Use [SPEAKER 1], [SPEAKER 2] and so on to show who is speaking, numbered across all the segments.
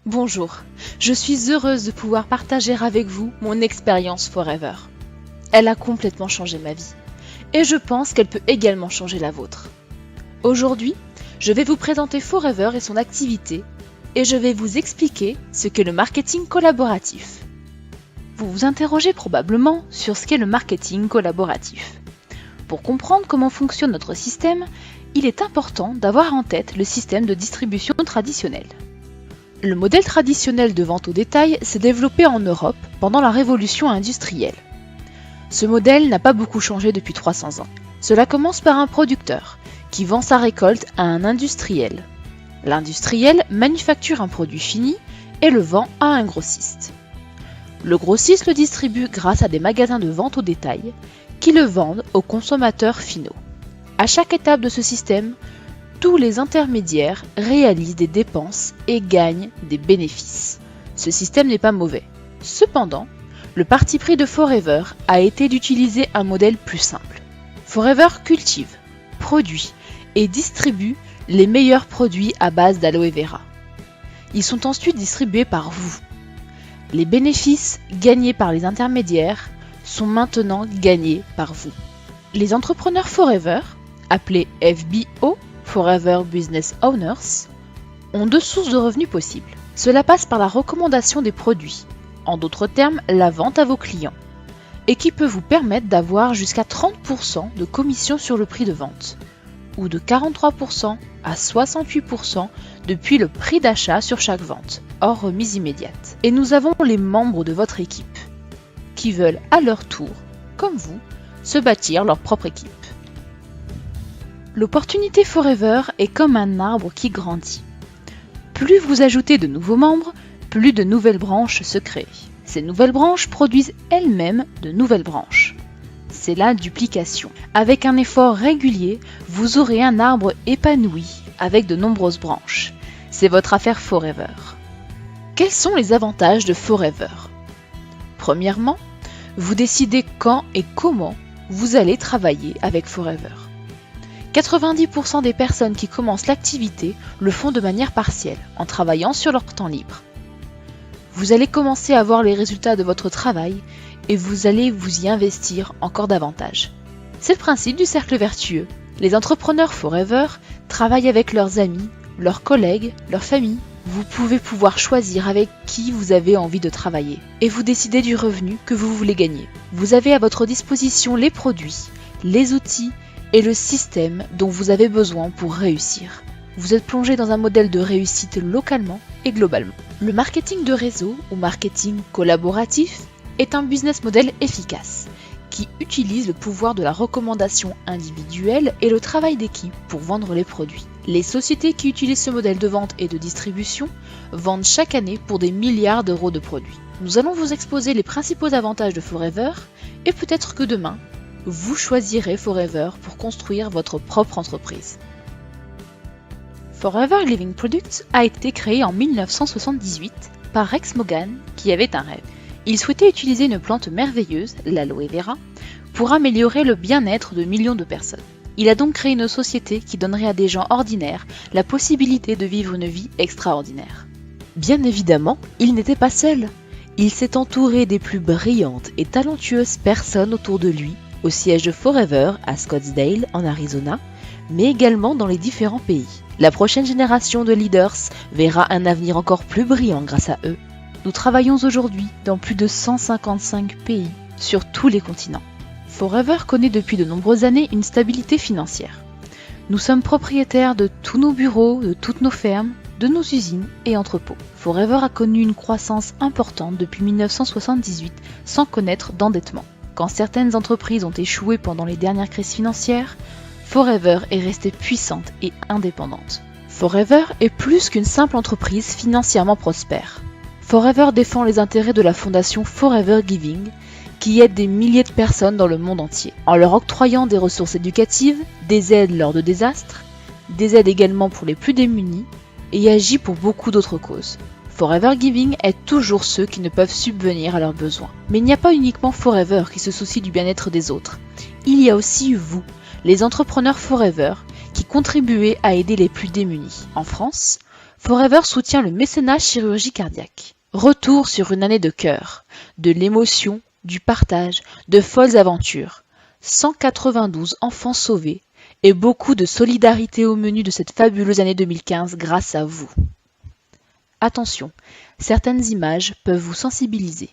[SPEAKER 1] Bonjour, je suis heureuse de pouvoir partager avec vous mon expérience Forever. Elle a complètement changé ma vie et je pense qu'elle peut également changer la vôtre. Aujourd'hui, je vais vous présenter Forever et son activité et je vais vous expliquer ce qu'est le marketing collaboratif. Vous vous interrogez probablement sur ce qu'est le marketing collaboratif. Pour comprendre comment fonctionne notre système, il est important d'avoir en tête le système de distribution traditionnel. Le modèle traditionnel de vente au détail s'est développé en Europe pendant la révolution industrielle. Ce modèle n'a pas beaucoup changé depuis 300 ans. Cela commence par un producteur qui vend sa récolte à un industriel. L'industriel manufacture un produit fini et le vend à un grossiste. Le grossiste le distribue grâce à des magasins de vente au détail qui le vendent aux consommateurs finaux. À chaque étape de ce système, tous les intermédiaires réalisent des dépenses et gagnent des bénéfices. Ce système n'est pas mauvais. Cependant, le parti pris de Forever a été d'utiliser un modèle plus simple. Forever cultive, produit et distribue les meilleurs produits à base d'aloe vera. Ils sont ensuite distribués par vous. Les bénéfices gagnés par les intermédiaires sont maintenant gagnés par vous. Les entrepreneurs Forever, appelés FBO, Forever Business Owners, ont deux sources de revenus possibles. Cela passe par la recommandation des produits, en d'autres termes la vente à vos clients, et qui peut vous permettre d'avoir jusqu'à 30% de commission sur le prix de vente, ou de 43% à 68% depuis le prix d'achat sur chaque vente, hors remise immédiate. Et nous avons les membres de votre équipe, qui veulent à leur tour, comme vous, se bâtir leur propre équipe. L'opportunité Forever est comme un arbre qui grandit. Plus vous ajoutez de nouveaux membres, plus de nouvelles branches se créent. Ces nouvelles branches produisent elles-mêmes de nouvelles branches. C'est la duplication. Avec un effort régulier, vous aurez un arbre épanoui avec de nombreuses branches. C'est votre affaire Forever. Quels sont les avantages de Forever ? Premièrement, vous décidez quand et comment vous allez travailler avec Forever. 90% des personnes qui commencent l'activité le font de manière partielle, en travaillant sur leur temps libre. Vous allez commencer à voir les résultats de votre travail et vous allez vous y investir encore davantage. C'est le principe du cercle vertueux. Les entrepreneurs Forever travaillent avec leurs amis, leurs collègues, leur famille. Vous pouvez pouvoir choisir avec qui vous avez envie de travailler et vous décidez du revenu que vous voulez gagner. Vous avez à votre disposition les produits, les outils et le système dont vous avez besoin pour réussir. Vous êtes plongé dans un modèle de réussite localement et globalement. Le marketing de réseau ou marketing collaboratif est un business model efficace qui utilise le pouvoir de la recommandation individuelle et le travail d'équipe pour vendre les produits. Les sociétés qui utilisent ce modèle de vente et de distribution vendent chaque année pour des milliards d'euros de produits. Nous allons vous exposer les principaux avantages de Forever et peut-être que demain, vous choisirez Forever pour construire votre propre entreprise. Forever Living Products a été créé en 1978 par Rex Morgan qui avait un rêve. Il souhaitait utiliser une plante merveilleuse, l'aloe vera, pour améliorer le bien-être de millions de personnes. Il a donc créé une société qui donnerait à des gens ordinaires la possibilité de vivre une vie extraordinaire. Bien évidemment, il n'était pas seul. Il s'est entouré des plus brillantes et talentueuses personnes autour de lui, au siège de Forever à Scottsdale en Arizona, mais également dans les différents pays. La prochaine génération de leaders verra un avenir encore plus brillant grâce à eux. Nous travaillons aujourd'hui dans plus de 155 pays sur tous les continents. Forever connaît depuis de nombreuses années une stabilité financière. Nous sommes propriétaires de tous nos bureaux, de toutes nos fermes, de nos usines et entrepôts. Forever a connu une croissance importante depuis 1978 sans connaître d'endettement. Quand certaines entreprises ont échoué pendant les dernières crises financières, Forever est restée puissante et indépendante. Forever est plus qu'une simple entreprise financièrement prospère. Forever défend les intérêts de la fondation Forever Giving, qui aide des milliers de personnes dans le monde entier, en leur octroyant des ressources éducatives, des aides lors de désastres, des aides également pour les plus démunis, et agit pour beaucoup d'autres causes. Forever Giving aide toujours ceux qui ne peuvent subvenir à leurs besoins. Mais il n'y a pas uniquement Forever qui se soucie du bien-être des autres. Il y a aussi vous, les entrepreneurs Forever, qui contribuez à aider les plus démunis. En France, Forever soutient le mécénat chirurgie cardiaque. Retour sur une année de cœur, de l'émotion, du partage, de folles aventures. 192 enfants sauvés et beaucoup de solidarité au menu de cette fabuleuse année 2015 grâce à vous. Attention, certaines images peuvent vous sensibiliser.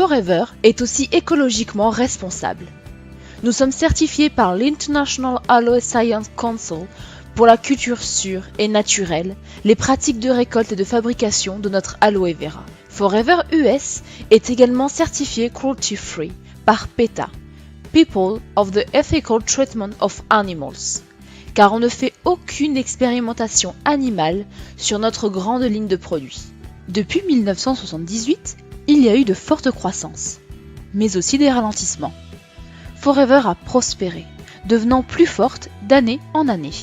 [SPEAKER 1] Forever est aussi écologiquement responsable. Nous sommes certifiés par l'International Aloe Science Council pour la culture sûre et naturelle, les pratiques de récolte et de fabrication de notre aloe vera. Forever US est également certifié cruelty free par PETA, People of the Ethical Treatment of Animals, car on ne fait aucune expérimentation animale sur notre grande ligne de produits. Depuis 1978, il y a eu de fortes croissances, mais aussi des ralentissements. Forever a prospéré, devenant plus forte d'année en année.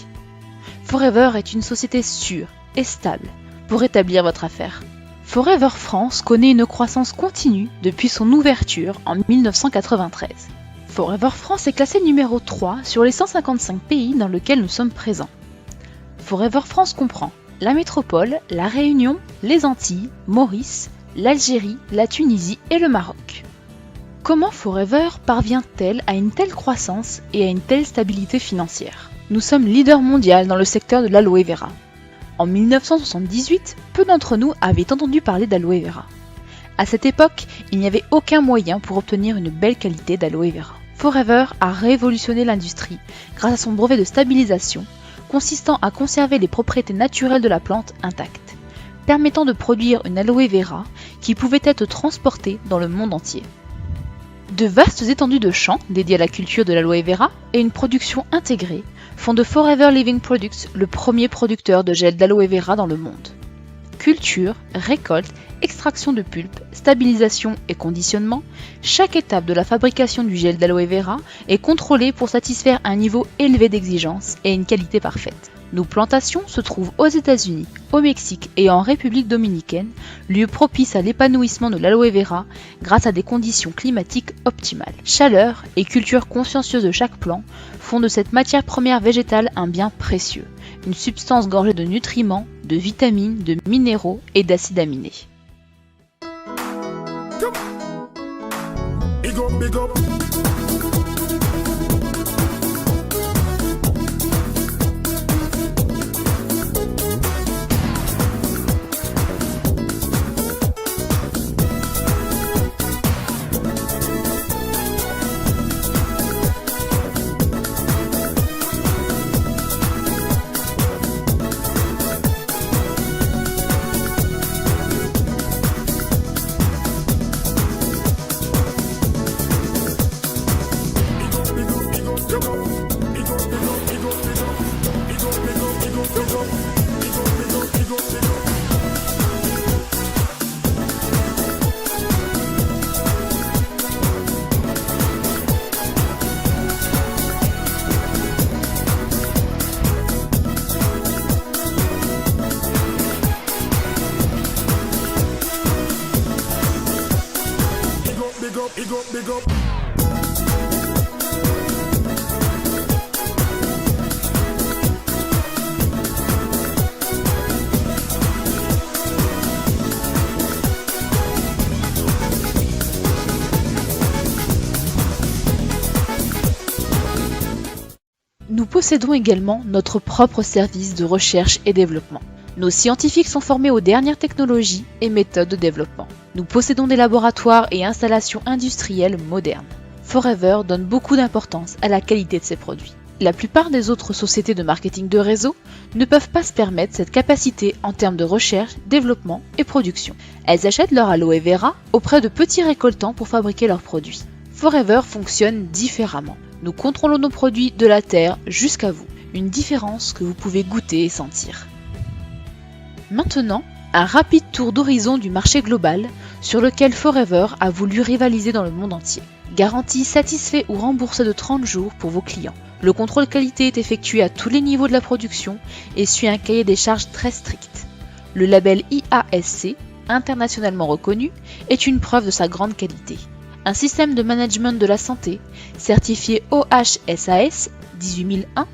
[SPEAKER 1] Forever est une société sûre et stable pour établir votre affaire. Forever France connaît une croissance continue depuis son ouverture en 1993. Forever France est classé numéro 3 sur les 155 pays dans lesquels nous sommes présents. Forever France comprend la métropole, la Réunion, les Antilles, Maurice, l'Algérie, la Tunisie et le Maroc. Comment Forever parvient-elle à une telle croissance et à une telle stabilité financière? Nous sommes leader mondial dans le secteur de l'aloe vera. En 1978, peu d'entre nous avaient entendu parler d'aloe vera. À cette époque, il n'y avait aucun moyen pour obtenir une belle qualité d'aloe vera. Forever a révolutionné l'industrie grâce à son brevet de stabilisation, consistant à conserver les propriétés naturelles de la plante intactes, permettant de produire une aloe vera qui pouvait être transportée dans le monde entier. De vastes étendues de champs dédiés à la culture de l'aloe vera et une production intégrée font de Forever Living Products le premier producteur de gel d'aloe vera dans le monde. Culture, récolte, extraction de pulpe, stabilisation et conditionnement, chaque étape de la fabrication du gel d'aloe vera est contrôlée pour satisfaire un niveau élevé d'exigence et une qualité parfaite. Nos plantations se trouvent aux États-Unis, au Mexique et en République dominicaine, lieu propice à l'épanouissement de l'aloe vera grâce à des conditions climatiques optimales. Chaleur et culture consciencieuse de chaque plant font de cette matière première végétale un bien précieux, une substance gorgée de nutriments, de vitamines, de minéraux et d'acides aminés.
[SPEAKER 2] Big up, big up.
[SPEAKER 1] Nous possédons également notre propre service de recherche et développement. Nos scientifiques sont formés aux dernières technologies et méthodes de développement. Nous possédons des laboratoires et installations industrielles modernes. Forever donne beaucoup d'importance à la qualité de ses produits. La plupart des autres sociétés de marketing de réseau ne peuvent pas se permettre cette capacité en termes de recherche, développement et production. Elles achètent leur aloe vera auprès de petits récoltants pour fabriquer leurs produits. Forever fonctionne différemment. Nous contrôlons nos produits de la terre jusqu'à vous. Une différence que vous pouvez goûter et sentir. Maintenant, un rapide tour d'horizon du marché global sur lequel Forever a voulu rivaliser dans le monde entier. Garantie satisfait ou remboursée de 30 jours pour vos clients. Le contrôle qualité est effectué à tous les niveaux de la production et suit un cahier des charges très strict. Le label IASC, internationalement reconnu, est une preuve de sa grande qualité. Un système de management de la santé, certifié OHSAS 18001,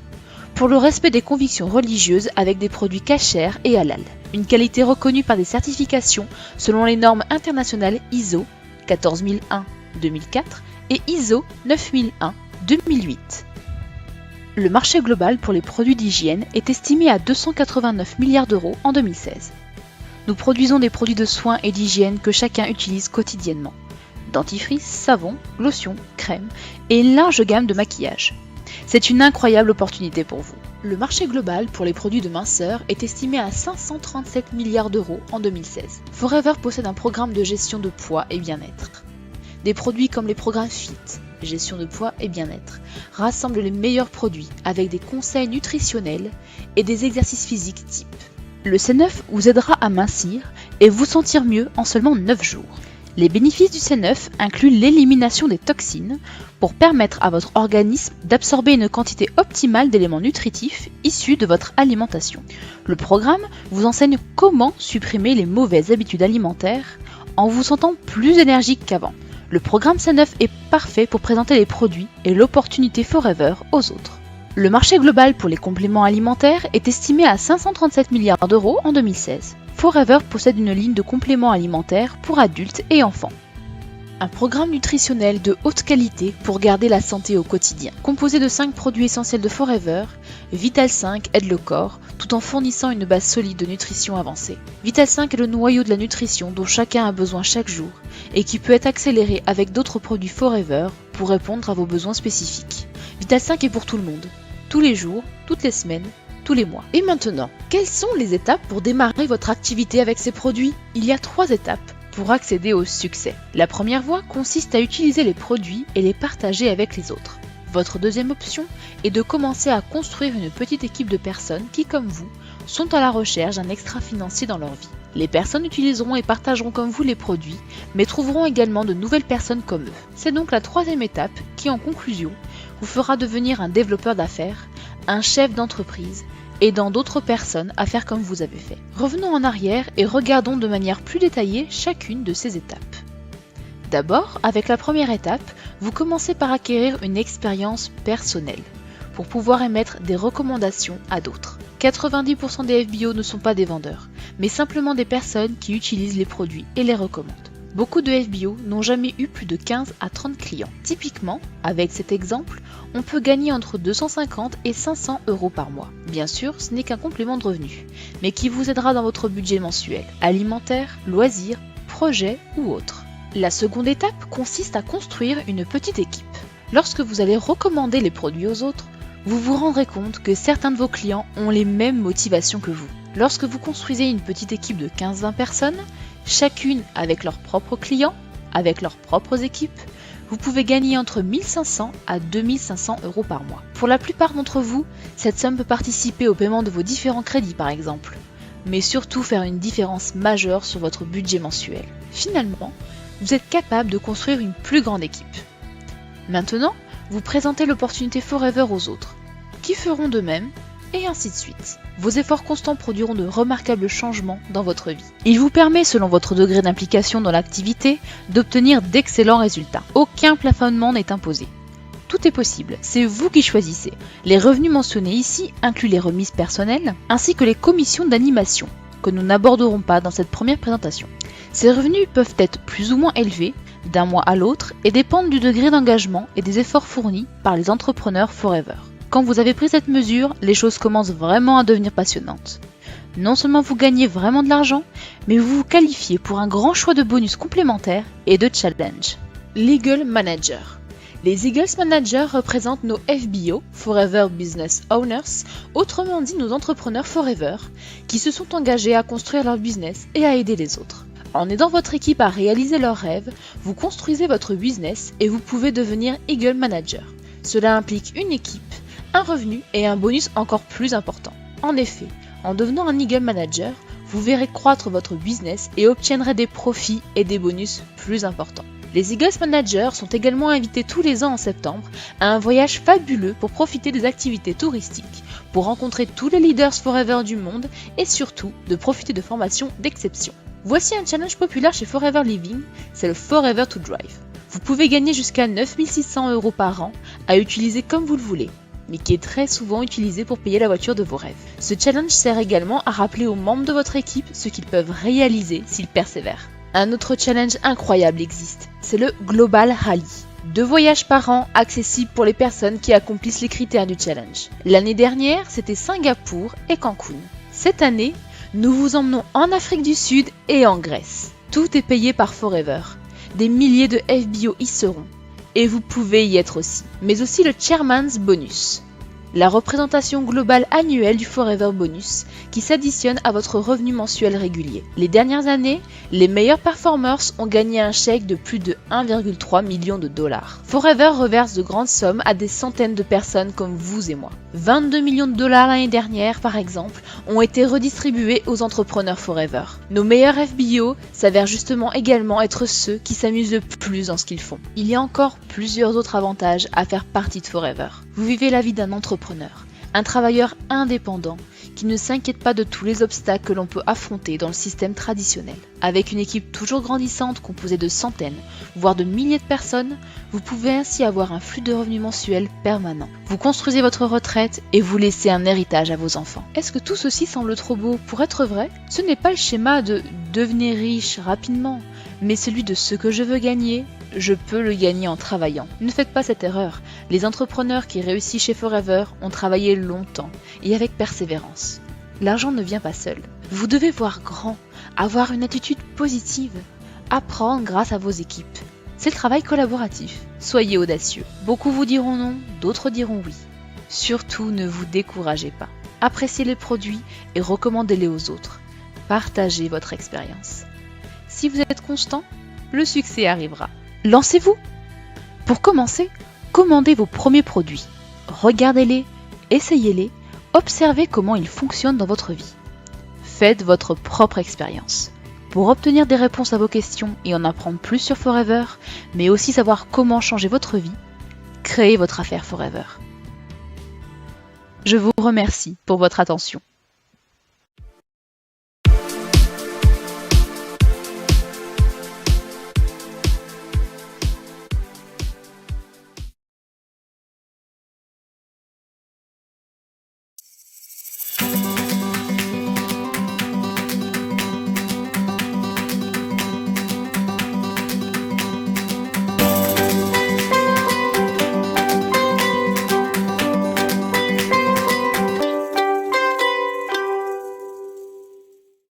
[SPEAKER 1] pour le respect des convictions religieuses avec des produits cachers et halal. Une qualité reconnue par des certifications selon les normes internationales ISO 14001-2004 et ISO 9001-2008. Le marché global pour les produits d'hygiène est estimé à 289 milliards d'euros en 2016. Nous produisons des produits de soins et d'hygiène que chacun utilise quotidiennement. Dentifrice, savon, lotion, crème et une large gamme de maquillage. C'est une incroyable opportunité pour vous. Le marché global pour les produits de minceur est estimé à 537 milliards d'euros en 2016. Forever possède un programme de gestion de poids et bien-être. Des produits comme les programmes FIT, gestion de poids et bien-être, rassemblent les meilleurs produits avec des conseils nutritionnels et des exercices physiques type. Le C9 vous aidera à mincir et vous sentir mieux en seulement 9 jours. Les bénéfices du C9 incluent l'élimination des toxines pour permettre à votre organisme d'absorber une quantité optimale d'éléments nutritifs issus de votre alimentation. Le programme vous enseigne comment supprimer les mauvaises habitudes alimentaires en vous sentant plus énergique qu'avant. Le programme C9 est parfait pour présenter les produits et l'opportunité Forever aux autres. Le marché global pour les compléments alimentaires est estimé à 537 milliards d'euros en 2016. Forever possède une ligne de compléments alimentaires pour adultes et enfants. Un programme nutritionnel de haute qualité pour garder la santé au quotidien. Composé de 5 produits essentiels de Forever, Vital 5 aide le corps tout en fournissant une base solide de nutrition avancée. Vital 5 est le noyau de la nutrition dont chacun a besoin chaque jour et qui peut être accéléré avec d'autres produits Forever pour répondre à vos besoins spécifiques. Vital 5 est pour tout le monde, tous les jours, toutes les semaines, tous les mois. Et maintenant, quelles sont les étapes pour démarrer votre activité avec ces produits ? Il y a 3 étapes pour accéder au succès. La première voie consiste à utiliser les produits et les partager avec les autres. Votre deuxième option est de commencer à construire une petite équipe de personnes qui, comme vous, sont à la recherche d'un extra financier dans leur vie. Les personnes utiliseront et partageront comme vous les produits, mais trouveront également de nouvelles personnes comme eux. C'est donc la troisième étape qui, en conclusion, vous fera devenir un développeur d'affaires, un chef d'entreprise, aidant d'autres personnes à faire comme vous avez fait. Revenons en arrière et regardons de manière plus détaillée chacune de ces étapes. D'abord, avec la première étape, vous commencez par acquérir une expérience personnelle pour pouvoir émettre des recommandations à d'autres. 90% des FBO ne sont pas des vendeurs, mais simplement des personnes qui utilisent les produits et les recommandent. Beaucoup de FBO n'ont jamais eu plus de 15 à 30 clients. Typiquement, avec cet exemple, on peut gagner entre 250 et 500 euros par mois. Bien sûr, ce n'est qu'un complément de revenus, mais qui vous aidera dans votre budget mensuel, alimentaire, loisirs, projets ou autres. La seconde étape consiste à construire une petite équipe. Lorsque vous allez recommander les produits aux autres, vous vous rendrez compte que certains de vos clients ont les mêmes motivations que vous. Lorsque vous construisez une petite équipe de 15-20 personnes, chacune avec leurs propres clients, avec leurs propres équipes, vous pouvez gagner entre 1500 à 2500 euros par mois. Pour la plupart d'entre vous, cette somme peut participer au paiement de vos différents crédits par exemple, mais surtout faire une différence majeure sur votre budget mensuel. Finalement, vous êtes capable de construire une plus grande équipe. Maintenant, vous présentez l'opportunité Forever aux autres, qui feront de même, et ainsi de suite. Vos efforts constants produiront de remarquables changements dans votre vie. Il vous permet, selon votre degré d'implication dans l'activité, d'obtenir d'excellents résultats. Aucun plafonnement n'est imposé. Tout est possible, c'est vous qui choisissez. Les revenus mentionnés ici incluent les remises personnelles, ainsi que les commissions d'animation, que nous n'aborderons pas dans cette première présentation. Ces revenus peuvent être plus ou moins élevés d'un mois à l'autre et dépendent du degré d'engagement et des efforts fournis par les entrepreneurs Forever. Quand vous avez pris cette mesure, les choses commencent vraiment à devenir passionnantes. Non seulement vous gagnez vraiment de l'argent, mais vous vous qualifiez pour un grand choix de bonus complémentaires et de challenges. L'Eagle Manager. Les Eagles Managers représentent nos FBO, Forever Business Owners, autrement dit nos entrepreneurs Forever, qui se sont engagés à construire leur business et à aider les autres. En aidant votre équipe à réaliser leurs rêves, vous construisez votre business et vous pouvez devenir Eagle Manager. Cela implique une équipe, un revenu et un bonus encore plus important. En effet, en devenant un Eagle Manager, vous verrez croître votre business et obtiendrez des profits et des bonus plus importants. Les Eagles Managers sont également invités tous les ans en septembre à un voyage fabuleux pour profiter des activités touristiques, pour rencontrer tous les leaders Forever du monde et surtout de profiter de formations d'exception. Voici un challenge populaire chez Forever Living, c'est le Forever to Drive. Vous pouvez gagner jusqu'à 9 600 € par an à utiliser comme vous le voulez, mais qui est très souvent utilisé pour payer la voiture de vos rêves. Ce challenge sert également à rappeler aux membres de votre équipe ce qu'ils peuvent réaliser s'ils persévèrent. Un autre challenge incroyable existe, c'est le Global Rally. 2 voyages par an accessibles pour les personnes qui accomplissent les critères du challenge. L'année dernière, c'était Singapour et Cancun. Cette année, nous vous emmenons en Afrique du Sud et en Grèce. Tout est payé par Forever. Des milliers de FBO y seront. Et vous pouvez y être aussi. Mais aussi le Chairman's Bonus, la représentation globale annuelle du Forever Bonus qui s'additionne à votre revenu mensuel régulier. Les dernières années, les meilleurs performers ont gagné un chèque de plus de 1,3 million de dollars. Forever reverse de grandes sommes à des centaines de personnes comme vous et moi. 22 millions de dollars l'année dernière, par exemple, ont été redistribués aux entrepreneurs Forever. Nos meilleurs FBO s'avèrent justement également être ceux qui s'amusent le plus dans ce qu'ils font. Il y a encore plusieurs autres avantages à faire partie de Forever. Vous vivez la vie d'un entrepreneur, un travailleur indépendant qui ne s'inquiète pas de tous les obstacles que l'on peut affronter dans le système traditionnel. Avec une équipe toujours grandissante composée de centaines, voire de milliers de personnes, vous pouvez ainsi avoir un flux de revenus mensuels permanent. Vous construisez votre retraite et vous laissez un héritage à vos enfants. Est-ce que tout ceci semble trop beau pour être vrai? Ce n'est pas le schéma de devenir riche rapidement, mais celui de ce que je veux gagner, je peux le gagner en travaillant. Ne faites pas cette erreur. Les entrepreneurs qui réussissent chez Forever ont travaillé longtemps et avec persévérance. L'argent ne vient pas seul. Vous devez voir grand, avoir une attitude positive, apprendre grâce à vos équipes. C'est le travail collaboratif. Soyez audacieux. Beaucoup vous diront non, d'autres diront oui. Surtout, ne vous découragez pas. Appréciez les produits et recommandez-les aux autres. Partagez votre expérience. Si vous êtes constant, le succès arrivera. Lancez-vous! Pour commencer, commandez vos premiers produits. Regardez-les, essayez-les, observez comment ils fonctionnent dans votre vie. Faites votre propre expérience. Pour obtenir des réponses à vos questions et en apprendre plus sur Forever, mais aussi savoir comment changer votre vie, créez votre affaire Forever. Je vous remercie pour votre attention.